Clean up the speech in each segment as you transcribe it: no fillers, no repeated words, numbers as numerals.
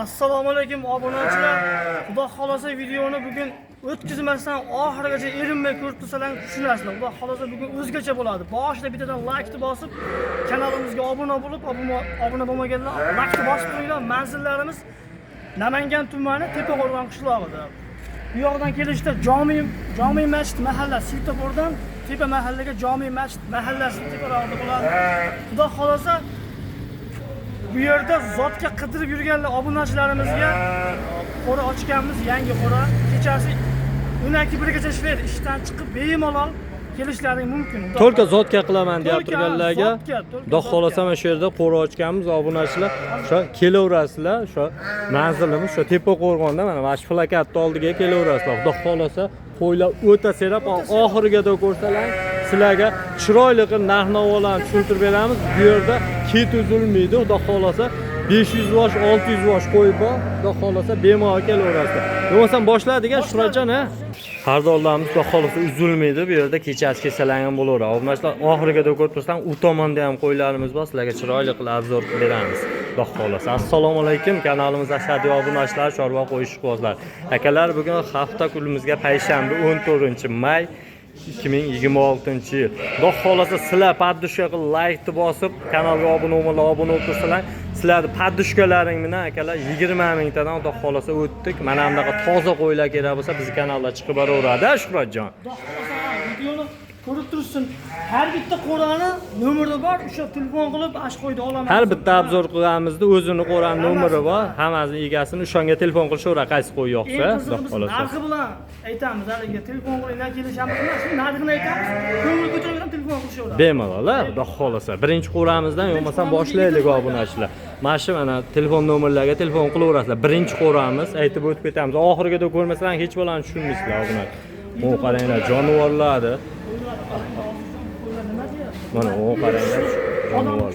Assalomu alaykum obunachilar. Xudo xolasa videoni bugun o'tkazmasdan oxirigacha erinmay ko'rib tursangiz tushunasizlar. Xudo xolasa bugun o'zgacha bo'ladi. Boshida bittadan like bosib, kanalimizga obuna bo'lib, obuna bo'lmaganlar like bosib turinglar. Manzillarimiz Namangan tumani Tepaqo'rg'on qishlog'ida. Bu yoqdan kelishda Jomi masjid mahalla Svetofordan Tepa mahallaga Jomi masjid mahallasi teparoqda bo'ladi. Xudo xolasa bu yerda zotga qidirib yurganlar obunachilarimizga qora ochganmiz, yangi qora. Kechasi 12:1gacha ishlaydi. Ishdan chiqib bemalol kelishlaring mumkin. To'lka zotga qilaman deb turganlarga xudo xolasa mana shu yerda qora ochganmiz, obunachilar o'sha kelaverasizlar. O'sha manzilimiz o'sha Tepaqo'rg'onda mana shu plakatni oldiga kelaverasizlar. Xudo xolasa qo'ylar o'ta serap, oxiriga ko'rsalar sizlarga chiroyli qilib narx-navolarni tushuntirib beramiz. Bu yerda ket uzilmaydi, xudo xolasa 500 yosh, 600 yosh qo'y bor. Xudo xolasa bemalol kelaverasizlar. Bo'lmasam boshladigan Shuhratjon ha. Xaridorlarimiz xudo xolasa uzilmaydi. Bu yerda kechasi kelsalar ham bo'laveradi. Obunachilar oxiriga ko'rib tursan, u tomonda ham qo'ylarimiz bor. Sizlarga chiroyli qilib obzor qilib beramiz. Xudo xolasa. Assalomu alaykum. Kanalimiz ashadiy obunachilar, chorva qo'yish ishqibozlar. Akalar, bugun hafta kunimizga payshanba 14-may 2026-yil. Xudo xolasa sizlar paddushka qilib like bosib, kanalga obuna bo'lib tursalar, sizlarning paddushkalaring bilan akalar 20 mingtadan xudo xolasa o'tdik. Mana bunaqa toza qo'ylar kerak bo'lsa, biz kanalda chiqib boraveradi, Shuhratjon. Xudo xolasa videoni ko'rib tursin. Har bitta qo'rani nomeri bor, o'sha telefon qilib ash qo'ydi olaman. Har bitta obzor qilganimizda o'zini qo'rani nomeri bor, hammasini egasini o'shanga telefon qilishaveradi, qaysi qo'y yoqsa, xudo xolasa. Narxi bilan aytamiz, haliga telefon qilinglar, kelishamiz emas, narxini aytamiz. Ko'ngil ko'tarib telefon qilishaveradi. Bemalol, xudo xolasa. Birinchi qo'ramizdan yo'lmasam boshlaylik obunachilar. Mana shu mana telefon nomerlariga telefon qilaverasizlar. Birinchi qo'ramiz, aytib o'tib ketamiz. Oxiriga ko'rmasang hech bo'lani tushunmaysizlar obunachilar. Bu qaranglar, jonivorlardi. Mana o qaranglar, jonivorlar.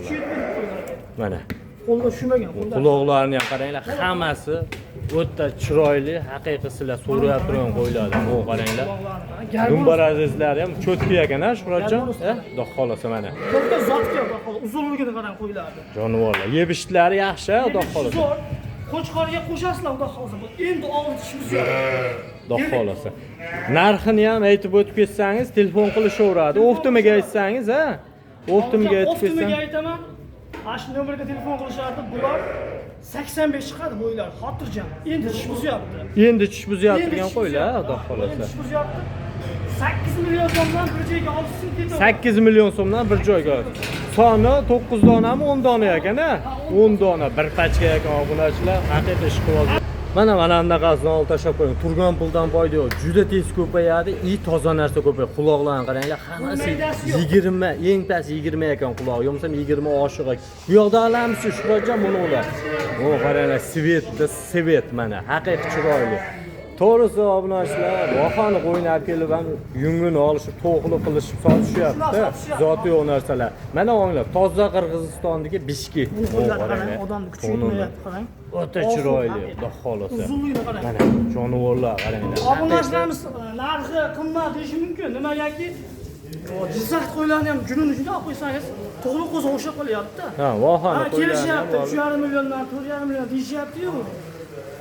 Mana qo'lga tushmagan. Quloqlarini ham qaranglar, hammasi o'ta chiroyli, haqiqiy sizlar so'rab turgan qo'ylardan. Bu qaranglar. Dumbarazizlari ham cho'tki ekan, Shuhratjon. Xudo xolasa mana. To'xta zotga uzunligini qarang qo'ylardi. Jonivorlar. Yebishlari yaxshi, xudo xolasa. Qo'chqorga qo'shasizlar, xudo xolasa. Endi olishimiz yo'q. Xudo xolasa. Narxini ham aytib o'tib ketsangiz, telefon qilishaveradi. O'ftimiga aytsangiz, ha? O'ftimiga aytib ketsangiz. O'ftimiga aytaman. Ash nomerga telefon qilishadi. Bular 85 chiqadi bo'ylar, xotirjam. Endi tish buzyapti. Endi tish buzyapti degan qo'ylar, xudo xolasa. Tish buzyapti. 8 million so'mdan bir joyga olsin ketadi. 8 million so'mdan bir joyga. Soni 9 donami 10 dona ekan-a? 10 dona bir pachka ekan obunachilar, haqiqiy ishqiboz. Mana bunaqasini olib tashlab qo'ying. Turgan puldan foyda yo'q. Juda tez ko'payadi, toza narsa ko'payadi. Quloqlarni qaranglar, hammasi 20, eng past 20 ekan quloq. Yo'qsa 20 oshig'i. Bu yoqda alamisi Shuhratjon buni ular. O qaranglar, svet mana, haqiqiy chiroyli. To'g'risi obunachilar, vohani qo'ynab kelib ham yungini olishib, to'qli qilishib sotishyapti. Zoti yo'q narsalar. Mana o'nglar, toza Qirg'izistondagi Bishkek. Odamni kuchini qarang. O'ta chiroyli, xudo xolasa. Uzunligini qarang. Mana jonivorlar qaranglar. Obunachilarimiz narxi qimmat deyishi mumkin. Nimagaki Jizzax qo'ylarni ham jununi shunday olib qo'ysangiz, to'g'ri qo'zi o'xshab qolyapti. Ha, vohani qo'ylar. Kelishyapti. 3,5 milliondan 4,5 million deyishyapti-yu.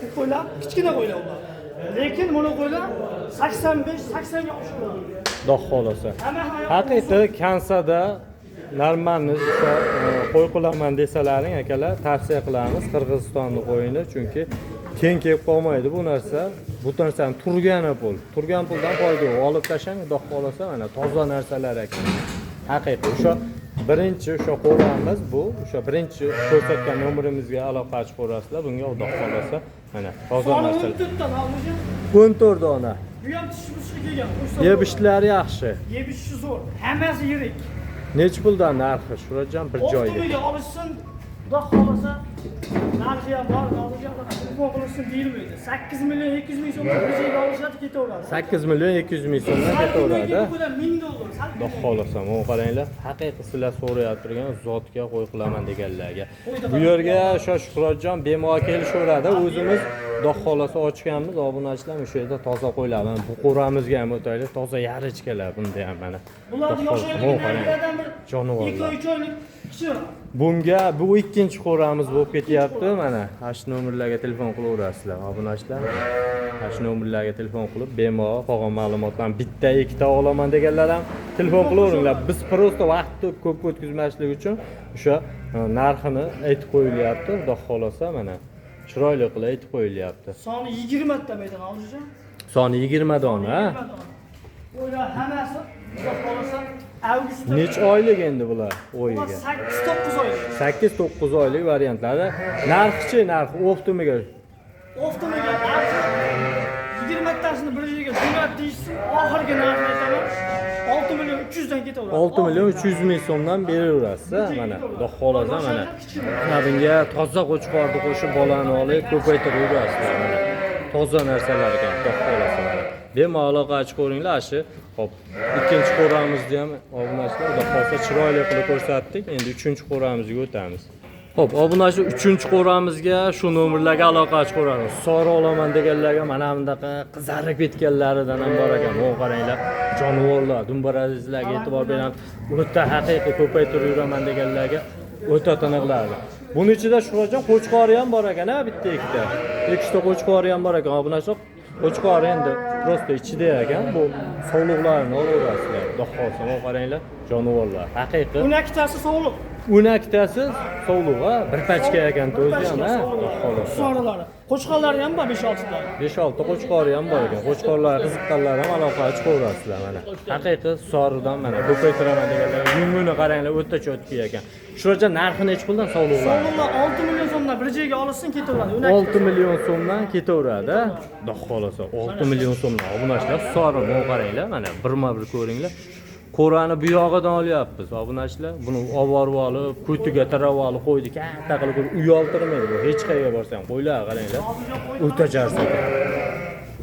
Bu qo'ylar kichkina qo'ylar ular. Lekin buni qo'ylar 85-80 ga oshiradi. Xudo xolasa. Haqiqiy Kansada normalni qo'y qilaman desalaring akalar, tavsiya qilamiz Qirg'izistonning qo'yini, chunki keng kelib qolmaydi bu narsa. Bu narsani turgan puldan foyda yo'q. Olib tashlang, xudo xolasa mana toza narsalar ekan. Haqiqiy o'sha birinchi o'sha qo'ramiz bu, o'sha birinchi ko'rsatgan nomerimizga aloqa qilib ko'rasizlar. Bunga xudo xolasa mana toza narsalar. 14 dona. Bu ham tishimizga kelgan. Yebishlari yaxshi. Yebishi zo'r. Hammasi yirik. Necha puldan narxi Shuhratjon bir joyga? O'ftimiga olishsin, xudo xolasa narxi ham bor, telefon qilishsin deyilmaydi. 8 million 200 ming so'mdan bir joyga olishadi, ketaveradi. 8 million 200 ming so'mdan ketaveradi. $1000. Xudo xolasa, mana qaranglar, haqiqiy sizlar so'rayotib turgan zotga qo'y qilaman deganlarga. Bu yerga o'sha Shuhratjon bemalol kelishaveradi. O'zimiz xudo xolasa ochganmiz, obunachilar o'sha yerda toza qo'ylar. Mana bu qo'ramizga ham o'taylik, toza yarichkalar bunda ham mana. Bularni yoshayotgan bir jonivorlar. 2-3 oylik Shu. Bunga bu ikkinchi qo'ramiz bo'lib ketyapti. Mana shu nomerlarga telefon qilaverasizlar, obunachilar. Shu nomerlarga telefon qilib, bemalol qolgan ma'lumotlarni bitta, ikkita olaman deganlar ham telefon qilaveringlar. Biz prosta vaqtni ko'p o'tkazmaslik uchun o'sha narxini aytib qo'yilyapti. Xudo xolasa mana chiroyli qilib aytib qo'yilyapti. Soni 20 ta medan olishgan. Soni 20 dona. O'ylar hammasi xudo xolasa avgustda. Necha oylik endi bular o'yiga? 8-9 oylik. 8-9 oylik variantlari. Narxi-chi, narxi optimiga. Optimiga narxi 20 tasini bir joyga jo'nat deysiz, oxirgi narxni aytaman. 6 million 300 dan ketaveradi. 6 million 300 ming so'mdan beraverasiz, mana. Xudo xolasa mana. Bunga toza qo'chqorni qo'shib bolani olib ko'paytirib yurasizlar mana. Toza narsalar ekan, xudo xolasa mana. Bemalol aloqaga ko'ringlar shu. Xo'p, ikkinchi qo'ramizni ham obunachilar xudo xolasa chiroyli qilib ko'rsatdik. Endi uchinchi qo'ramizga o'tamiz. Xo'p, obunachi uchinchi qo'ramizga shu nomerlarga aloqaga ko'ramiz. Sora olaman deganlarga mana bunaqa qizarib ketganlaridan ham bor ekan. Mana qaranglar, jonivorlar, dumbarazizlarga e'tibor beramiz. O'ta haqiqiy ko'paytirib yuraman deganlarga o'ta tiniqlardi. Buning ichida Shuhratjon qo'chqori ham bor ekan, bitta ikkita. Ikkita qo'chqori ham bor ekan. Obunachi qo'chqori endi prosta ichida ekan. Bu sog'liqlarni olaverasizlar. Xudo xolasa, mana qaranglar, jonivorlar. Haqiqiy. 12tasi sog'liq. 12tasi sog'liq, bir pachka ekan o'zi ham, ha. Xolos. Soralari. Qo'chqorlari ham bor 5-6 ta. 5-6 qo'chqori ham bor ekan. Qo'chqorlar qiziqqanlar ham aloqaga chiqaverasizlar mana. Haqiqiy soridan mana ko'paytiraman deganlar. Yungini qaranglar, o'ta cho'tki ekan. Shularcha narxi necha puldan sog'liqlar? Sog'liqlar 6 million so'mdan bir joyga olsin ketaveradi. 6 million so'mdan ketaveradi, ha. Xudo xolasa 6 million so'mdan. Obunachilar sorini qaranglar mana, birma-bir ko'ringlar. Qo'rani bu yog'idan olyapmiz, obunachilar. Buni oborib olib, ko'tiga tarab olib qo'ydik. Katta qilib uyoltirmaydi bu. Hech qayerga borsang, qo'ylar qaranglar. O'ta jarsa.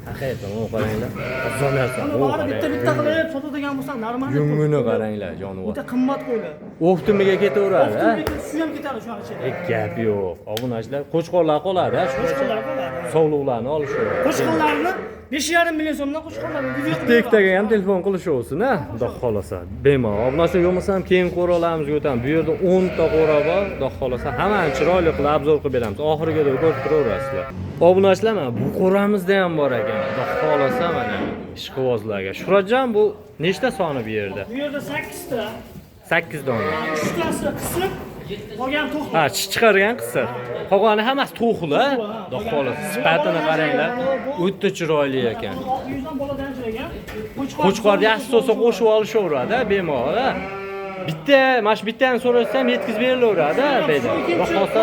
Haqiqatan u qaranglar. Afzal narsa. Buni bitta qilib sotadigan bo'lsak, normal. Yungini qaranglar, jonivor. O'ta qimmat qo'ylar. Optimiga ketaveradi, ha? Suv ham ketadi shu ichida. Gap yo'q. Obunachilar qo'chqorlar qoladi, ha? Qo'chqorlar qoladi. Sog'liqlarni olishadi. Qo'chqorlarni 5,5 million so'mdan qo'chqorlarni bitta ikkitaga ham telefon qilishaversin, ha? Xudo xolasa. Bemalol. Obunachi yo'qmasa ham keyin qo'ralarimizga o'tamiz. Bu yerda 10 ta qo'ra bor. Xudo xolasa hammani chiroyli qilib obzor qilib beramiz. Oxiriga ko'rib turaverasizlar. Obunachilar mana bu qo'ramizda ham bor ekan. Xudo xolasa mana ishqibozlarga. Shuhratjon, bu nechta soni bu yerda? Bu yerda 8 ta. 8 dona. 3 tasi qisib, qolgan to'q. Ha, chiqargan qisir. Qolgani hammasi to'xli, ha? Xudo xolasa. Sifatini qaranglar. O'ta chiroyli ekan. 600 dan boladan joyga. Qo'chqorni asosga qo'shib olishaveradi, bemalol, ha? Bitta, mana shu bittani so'rasam yetkazib berilaveradi, beda. Xohlasa,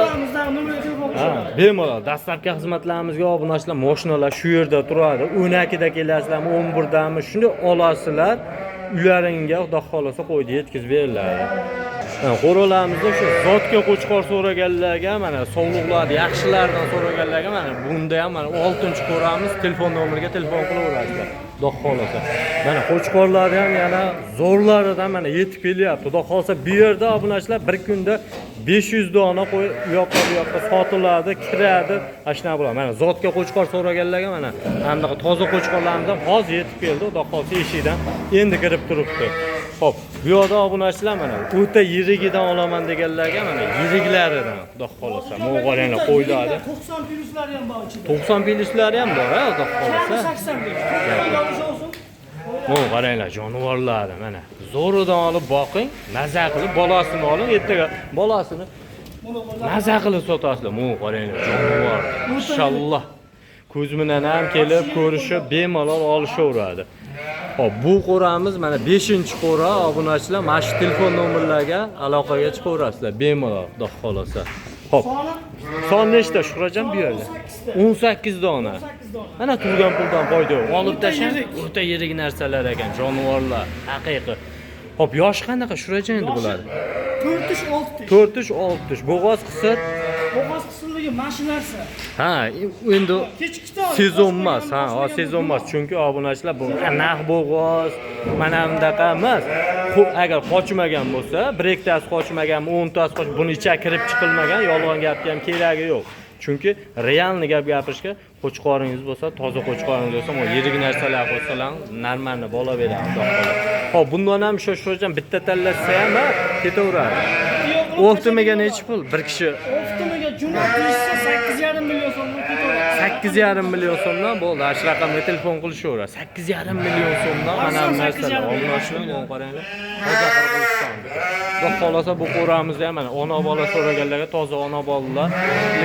ha, bemalol dastlabki xizmatlarimizga obunachilar, mashinalar shu yerda turadi. 12 da kelasizlarmi, 11 dami, shuni olasizlar. Uylaringga xudo xolasa qo'ydi yetkazib beriladi. Qo'ralarimizda shu zotga qo'chqor so'raganlarga, mana sog'liqlarni yaxshilardan so'raganlarga mana bunda ham mana 6-qo'ramiz, telefon nomeriga telefon qilaverasizlar. Xudo xolasa. Mana qo'chqorlari ham yana zo'rlaridan mana yetib kelyapti. Xudo xolasa bu yerda obunachilar bir kunda 500 dona qo'y u yoqqa sotiladi, kiradi, ashna bo'ladi. Mana zotga qo'chqor so'raganlarga mana hamdaqa toza qo'chqorlarimiz ham hozir yetib keldi. Xudo xolasa eshikdan endi kirib turibdi. Xo'p, bu yerda obunachilar mana o'ta yirigidan olaman deganlarga mana yiriglaridan Xudo xolasa mo'g'oranglar qo'yiladi. 90 plyuslari ham bor ichida. 90 plyuslari ham bor, ha, Xudo xolasa. 80 plyus. Mo'g'or qaranglar, jonivorlari mana. Zo'ridan olib boqing, maza qilib bolasini oling, ertaga bolasini maza qilib sotasizlar. Mo'g'or qaranglar, jonivor. Inshaalloh. Ko'z bilan ham kelib ko'rishib bemalol olishaveradi. Hop, bu qo'ramiz mana 5-qo'ra, obunachilar, mana shu telefon nomerlarga aloqaga chiqaverasizlar bemalol, Xudo xolasa. Hop. Son nechta Shuhratjon bu yerda? 18 dona. Mana turgan puldan foyda yo'q. Olib tashlang, o'ta yirik narsalar ekan, jonivorlar, haqiqiy. Hop, yosh qanaqa Shuhratjon endi bular? 4-6 4-6. Bo'g'oz qisir. Bo'g'oz qisirligi mashinasi. Ha, endi sezon emas, ha, sezon emas. Chunki obunachilar bu naq bo'g'oz, mana bundaqa emas. Agar qochmagan bo'lsa, bir ikkitasi qochmagan, 10 tasi qoch, buni ichiga kirib chiqilmagan, yolg'on gapga ham keragi yo'q. Chunki realni gap gapirishga qo'chqoringiz bo'lsa, toza qo'chqoringiz bo'lsa, mo yirik narsalar qo'ysalar, normalni bo'la beradi, xudo xolasa. Hop, bundan ham Shuhratjon bitta tanlasa ham ketaveradi. Yo'q, Optimaga necha pul? Bir kishi Optimaga jo'nab deyishsa 8,5 million so'mga ketaveradi. 8,5 million so'mdan bo'ldi. Shu raqamga telefon qilishaveradi. 8,5 million so'mdan mana bu narsalar. Ommachilik qaranglar. Toza Qirg'iziston. Xudo xolasa bu qo'ramizda ham mana ona bola so'raganlarga toza ona bolalar,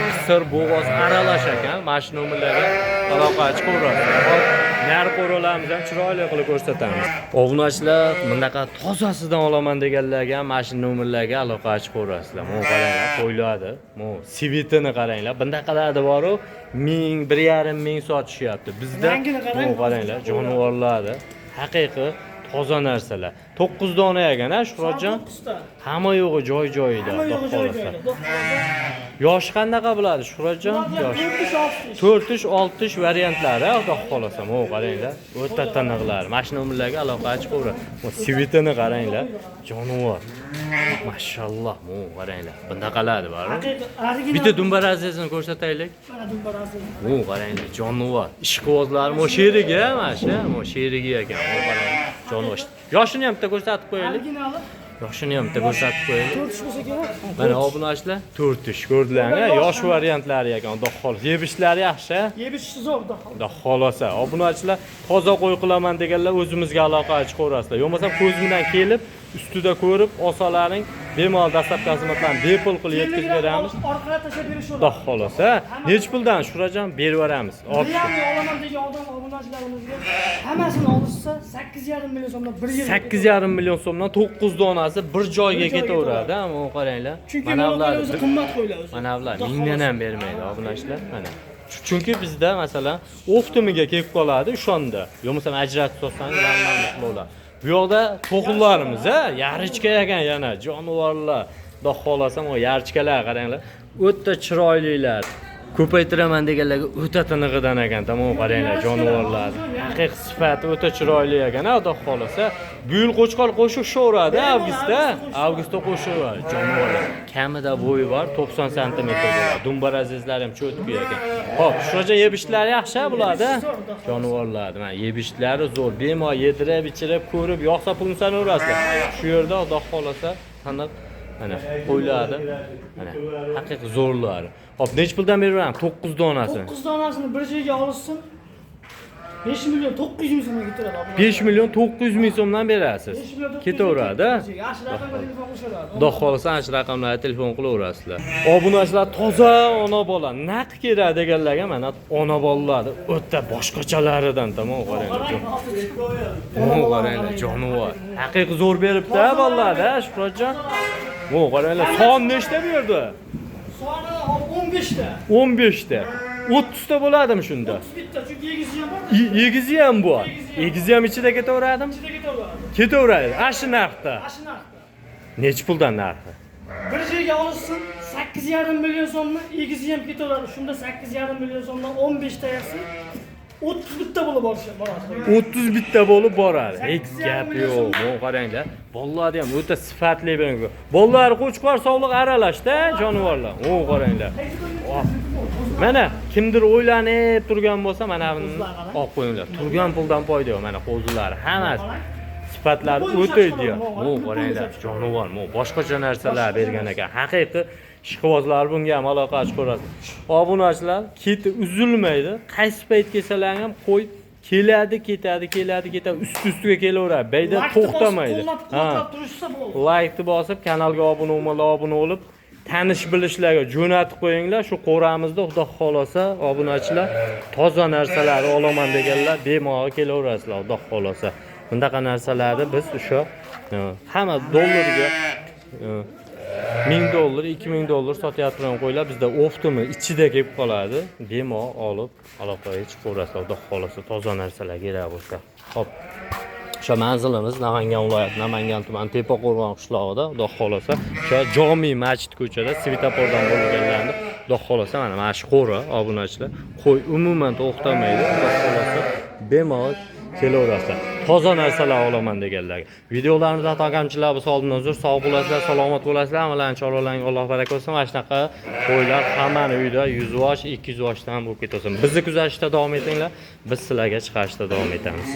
qisir, bo'g'oz aralash ekan. Mana shu nomerlarga aloqa chiqaveradi. Nar qo'ralarimizni ham chiroyli qilib ko'rsatamiz. Obunachilar bunaqa tozasidan olaman deganlarga ham mana shu nomerlarga aloqa chiqaverasizlar. Mana qaranglar, qo'yiladi. Mana svitini qaranglar. Bundaqalarni boru 1000, 1,5 ming sotishyapti. Bizda mana qaranglar, jonivorlarni haqiqiy toza narsalar. 9 dona ekan-a, Shuhratjon? 9 ta. Hamma yo'g'i joy-joyida, xudo xolasa. Yosh qanaqa bo'ladi, Shuhratjon? Yosh 4-ish, 6-ish variantlari, xudo xolasa. Mana qaranglar, o'ta tiniqlar. Mana shu nomerlarga aloqa chiqaveradi. Bu svitini qaranglar, jonivor. Mashalloh, mana qaranglar. Bundaqalarni bor. Bitta dumbarazini ko'rsataylik. Mana dumbarazini. Mana qaranglar, jonivor. Ishqibozlar mo sherigi, mana shu, mo sherigi ekan. Mana qaranglar, jonivor. Yoshini ham bitta ko'rsatib qo'yaylik. Originali Yoshini ham bitta ko'rsatib qo'yaylik. 4 ish bo'lsa kerak. Mana obunachilar 4 ish ko'rdilarmi? Yosh variantlari ekan, xudo xolos. Yebishlari yaxshi. Yebishni zo'r Xudo xolosa. Obunachilar toza qo'y qilaman deganlar o'zimizga aloqa chiqaverasizlar. Yo'qmasa ko'z bilan kelib, ustida ko'rib, olsalaring bemalol dastlabki xizmatlarni bepul qilib yetkazib beramiz. Orqaga tashlab berishadi. Xudo xolosa. Necha puldan Shuhratjon berib yuboramiz. Realni olaman degan odam obunachilarimizga hammasini olishsa 8,5 million so'mdan bir yil. 8,5 million so'mdan 9 donasi bir joyga ketaveradi. Mana qaranglar. Chunki bular o'zi qimmat qo'yiladi o'zi. Mana bular mingdan ham bermaydi obunachilar. Mana. Chunki bizda masalan Optimaga kelib qoladi o'shanda. Yo'qsa ajratib olsangiz ma'lumot bo'ladi. Bu yoqda to'qillarimiz, yarichka ekan yana jonivorlar. Xudo xolasa o yarichkalar qaranglar. O'ta chiroylilar. Ko'paytiraman deganlarga o'ta tiniqidan ekan, tamom qaranglar jonivorlar. Haqiqiy sifati o'ta chiroyli ekan, xudo xolasa. Bu yil qo'chqor qo'shishaveradi avgustda. Avgustda qo'shiveradi jonivorlar. Kamida bo'yi bor 90 sm bo'ladi. Dumbarazizlar ham cho'tki ekan. Xo'p, shuncha yebishlari yaxshi bo'ladi. Jonivorlar, mana yebishlari zo'r. Bemalol yedirib, ichirib, ko'rib, yoqsa pulni sanaverasizlar. Shu yerda xudo xolasa taniq mana qo'yiladi. Mana haqiqiy zo'rlar. Hop, necha puldan beraman? 9 donasini. 9 donasini bir joyga olishsin. 5 million 900 ming so'mga ketaveradi. 5 million 900 ming so'mdan berasiz. Ketaveradi. Yaxshi raqamga telefon qilishadi. Xudo xolasa ana shu raqamlarga telefon qilaverasizlar. Obunachilar toza ona bola, naq kerak deganlarga mana ona bolalarni o'ta boshqachalaridan tamom qaranglar. Qaranglar, jonivor. Haqiqiy zo'r beribdi bolalar-da, Shuhratjon. Qaranglar, son nechta berdi? Soni 15 ta. 15 ta. 30 ta bo'ladimi shunda? 31 ta, chunki egizi ham bor. Egizi ham bor. Egizi ham ichida ketaveradimi? Ichida ketaveradi. Ketaveradi. Ashi narxda. Ashi narxda. Necha puldan narxi? Bir joyga olishsin 8,5 million so'mdan egizi ham ketaveradi. Shunda 8,5 million so'mdan 15 tayasi 30 bitta bo'lib boradi. 30 bitta bo'lib boradi. Hech gap yo'q. Mana qaranglar. Bolalarni ham o'ta sifatli bo'lgan. Bolalar qo'chqor sog'liq aralashda jonivorlar. Mana qaranglar. Mana kimdir o'ylanib turgan bo'lsa, mana buni olib qo'yinglar. Turgan puldan foyda yo'q. Mana qo'zilari hammasi sifatlari o'ta ideal. Mana qaranglar, jonivor, mana boshqacha narsalar bergan ekan. Haqiqiy ishqibozlar bunga ham aloqa chiqaradi. Obunachilar keti uzilmaydi. Qaysi payt kelsalar ham qo'y keladi, ketadi, ustiga kelaveradi. Bayda to'xtamaydi. Ha. Like bosib, kanalga obuna bo'lib, tanish bilishlarga jo'natib qo'yinglar. Shu qo'ramizda xudo xolasa obunachilar toza narsalar olaman deganlar bemalol kelaverasizlar, xudo xolasa. Bundaqa narsalarni biz o'sha hamma dollariga $1000, $2000 sotyaptigan qo'ylar bizda Optima ichida kelib qoladi. Bemalol olib aloqaga chiqaverasizlar, xudo xolasa toza narsalar kerak bo'lsa. Xo'p. O'sha manzilimiz Namangan viloyati, Namangan tumani Tepaqo'rg'on qishlog'ida, xudo xolasa, o'sha Jomiy masjid ko'chada svetofordan bo'lganlarni, xudo xolasa mana shu qo'ra obunachilar, qo'y umuman to'xtamaydi, xudo xolasa bemalol kelaverasizlar. Toza narsalar olaman deganlarga. Videolarimizda xato kamchiliklar bo'lsa oldindan uzr, sog' bo'lasizlar, salomat bo'lasizlar, amalan choralaring Alloh baraka bersin. Mana shunaqa qo'ylar hammani uyda 100 yosh, 200 yoshdan bo'lib ketaversin. Bizni kuzatishda davom etinglar, biz sizlarga chiqarishda davom etamiz.